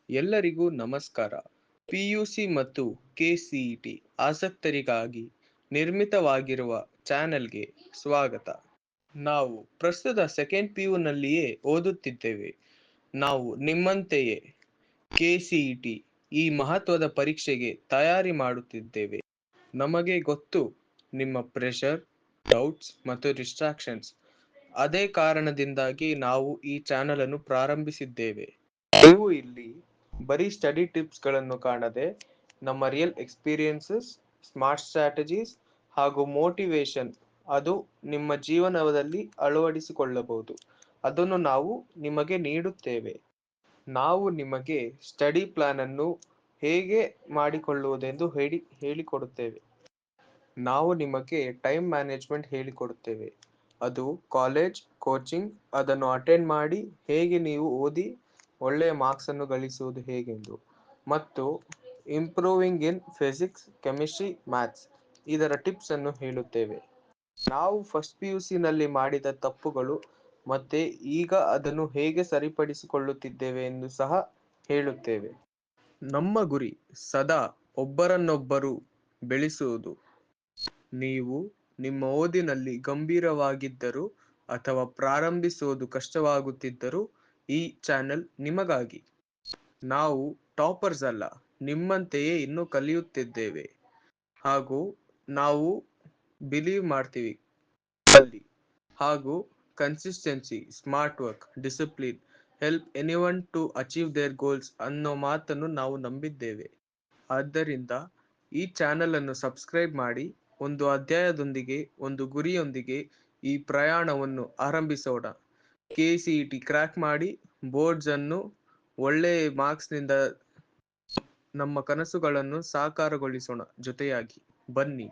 ಎಲ್ಲರಿಗೂ ನಮಸ್ಕಾರ. ಪಿಯುಸಿ ಮತ್ತು ಕೆಸಿಇಟಿ ಆಸಕ್ತರಿಗಾಗಿ ನಿರ್ಮಿತವಾಗಿರುವ ಚಾನೆಲ್ಗೆ ಸ್ವಾಗತ. ನಾವು ಪ್ರಸ್ತುತ ಸೆಕೆಂಡ್ ಪಿಯುನಲ್ಲಿಯೇ ಓದುತ್ತಿದ್ದೇವೆ. ನಾವು ನಿಮ್ಮಂತೆಯೇ ಕೆಸಿಇಟಿ ಈ ಮಹತ್ವದ ಪರೀಕ್ಷೆಗೆ ತಯಾರಿ ಮಾಡುತ್ತಿದ್ದೇವೆ. ನಮಗೆ ಗೊತ್ತು ನಿಮ್ಮ ಪ್ರೆಷರ್, ಡೌಟ್ಸ್ ಮತ್ತು ಡಿಸ್ಟ್ರಾಕ್ಷನ್ಸ್. ಅದೇ ಕಾರಣದಿಂದಾಗಿ ನಾವು ಈ ಚಾನೆಲ್ ಅನ್ನು ಪ್ರಾರಂಭಿಸಿದ್ದೇವೆ. ನೀವು ಇಲ್ಲಿ ಬರೀ ಸ್ಟಡಿ ಟಿಪ್ಸ್ಗಳನ್ನು ಕಾಣದೆ ನಮ್ಮ ರಿಯಲ್ ಎಕ್ಸ್ಪೀರಿಯನ್ಸಸ್, ಸ್ಮಾರ್ಟ್ ಸ್ಟ್ರಾಟಜೀಸ್ ಹಾಗೂ ಮೋಟಿವೇಶನ್ ಅದು ನಿಮ್ಮ ಜೀವನದಲ್ಲಿ ಅಳವಡಿಸಿಕೊಳ್ಳಬಹುದು ಅದನ್ನು ನಾವು ನಿಮಗೆ ನೀಡುತ್ತೇವೆ. ನಾವು ನಿಮಗೆ ಸ್ಟಡಿ ಪ್ಲಾನ್ ಅನ್ನು ಹೇಗೆ ಮಾಡಿಕೊಳ್ಳುವುದೆಂದು ಹೇಳಿಕೊಡುತ್ತೇವೆ. ನಾವು ನಿಮಗೆ ಟೈಮ್ ಮ್ಯಾನೇಜ್ಮೆಂಟ್ ಹೇಳಿಕೊಡುತ್ತೇವೆ. ಅದು ಕಾಲೇಜ್, ಕೋಚಿಂಗ್ ಅದನ್ನು ಅಟೆಂಡ್ ಮಾಡಿ ಹೇಗೆ ನೀವು ಓದಿ ಒಳ್ಳೆಯ ಮಾರ್ಕ್ಸ್ ಅನ್ನು ಗಳಿಸುವುದು ಹೇಗೆಂದು, ಮತ್ತು ಇಂಪ್ರೂವಿಂಗ್ ಇನ್ ಫಿಸಿಕ್ಸ್, ಕೆಮಿಸ್ಟ್ರಿ, ಮ್ಯಾಥ್ಸ್ ಇದರ ಟಿಪ್ಸ್ ಅನ್ನು ಹೇಳುತ್ತೇವೆ. ನಾವು ಫಸ್ಟ್ ಪಿಯುಸಿನಲ್ಲಿ ಮಾಡಿದ ತಪ್ಪುಗಳು ಮತ್ತೆ ಈಗ ಅದನ್ನು ಹೇಗೆ ಸರಿಪಡಿಸಿಕೊಳ್ಳುತ್ತಿದ್ದೇವೆ ಎಂದು ಸಹ ಹೇಳುತ್ತೇವೆ. ನಮ್ಮ ಗುರಿ ಸದಾ ಒಬ್ಬರನ್ನೊಬ್ಬರು ಬೆಳೆಸುವುದು. ನೀವು ನಿಮ್ಮ ಓದಿನಲ್ಲಿ ಗಂಭೀರವಾಗಿದ್ದರೂ ಅಥವಾ ಪ್ರಾರಂಭಿಸುವುದು ಕಷ್ಟವಾಗುತ್ತಿದ್ದರೂ ಈ ಚಾನೆಲ್ ನಿಮಗಾಗಿ. ನಾವು ಟಾಪರ್ಸ್ ಅಲ್ಲ, ನಿಮ್ಮಂತೆಯೇ ಇನ್ನೂ ಕಲಿಯುತ್ತಿದ್ದೇವೆ ಹಾಗೂ ನಾವು ಬಿಲೀವ್ ಮಾಡ್ತೀವಿ ಅಲ್ಲಿ. ಹಾಗೂ consistency, smart work, discipline help anyone to achieve their goals ಅನ್ನೋ ಮಾತನ್ನು ನಾವು ನಂಬಿದ್ದೇವೆ. ಆದ್ದರಿಂದ ಈ ಚಾನೆಲ್ ಅನ್ನು ಸಬ್ಸ್ಕ್ರೈಬ್ ಮಾಡಿ ಒಂದು ಅಧ್ಯಾಯದೊಂದಿಗೆ ಒಂದು ಗುರಿಯೊಂದಿಗೆ ಈ ಪ್ರಯಾಣವನ್ನು ಆರಂಭಿಸೋಣ. ಕೆಸಿಇಟಿ ಕ್ರ್ಯಾಕ್ ಮಾಡಿ ಬೋರ್ಡ್ಸ್ ಅನ್ನು ಒಳ್ಳೆಯ ಮಾರ್ಕ್ಸ್ನಿಂದ ನಮ್ಮ ಕನಸುಗಳನ್ನು ಸಾಕಾರಗೊಳಿಸೋಣ ಜೊತೆಯಾಗಿ. ಬನ್ನಿ.